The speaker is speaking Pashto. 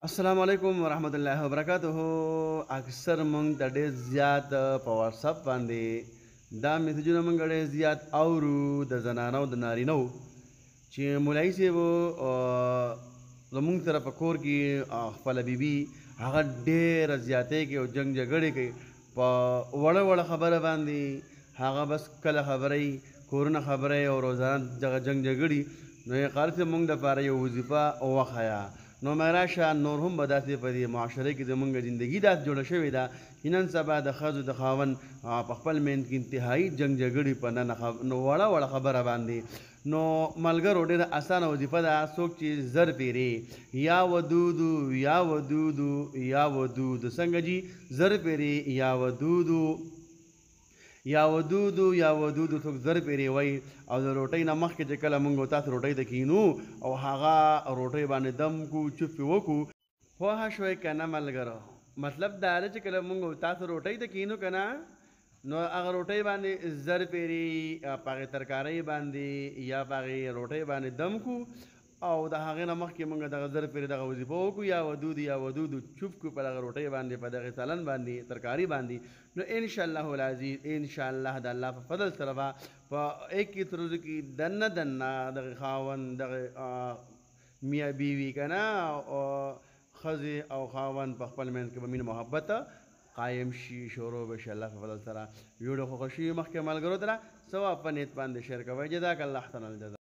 السلام علیکم ورحمت الله وبرکاته. اکثر مونږ د ډېر زیات په واتساپ باندې دا میسجونه مونږ ډېر زیات اورو د زنانو د نارینو چې مولوي صاحب زمونږ سره په کور کې خپله بیبي هغه ډېره زیاتې کوي او جنګ جګړې کوي په وړه وړه خبره باندې هغه بس کله خبرې کورونه خبرې او روزانه دغه جنګ جګړې نو یې قال صاحب مونږ دپاره یو وظیفه وښیه نو مې راشه نور هم به داسې په دې معاشره کې زمونږ زندګي داسې جوړه شوې ده نن سبا د ښځو د خاوند په خپل منځ کې انتهایي جنګ جګړې په نن نو وړه وړه خبره باندې نو ملګرو ډېره اسانه وظیفه ده څوک چې زر پیرې یا ودودو یا ودودو یا ودودو څنګه جي زر پیرې یا ودودو یا ودودو یا ودودو څوک زر پیرې وایي او د روټۍ نه مخکې چې کله مونږ تاسو روټۍ ته کینو او هغه روټۍ باندې دم کو چوپې وکړو پوه شوئ که نه ملګرو مطلب دا دی چې کله مونږ تاسو روټۍ ته کینو که نه نو هغه روټۍ باندې زر پیرې په هغې ترکارۍ باندې یا په هغې روټۍ باندې دم کو او د هغې نه مخکې مونږ دغه زر پیرې دغه وظیفه وکړو یا ودودو چوپ کړو په دغه روټۍ باندې په دغې سالن باندې ترکاري باندې نو انشاءالله العزیز انشاءالله د الله په فضل سره به په 21 ورځو کې دننه دغې خاوند دغې میاں بیوي که نه ښځې او خاوند په خپل منځ کې به مینه محبت قایم شي شروع به شي الله په فضل سره ویډیو خوښه شي مخکې ملګرو ته ثواب په نیت باندې شیر کوئ جزاک الله احسن الجزا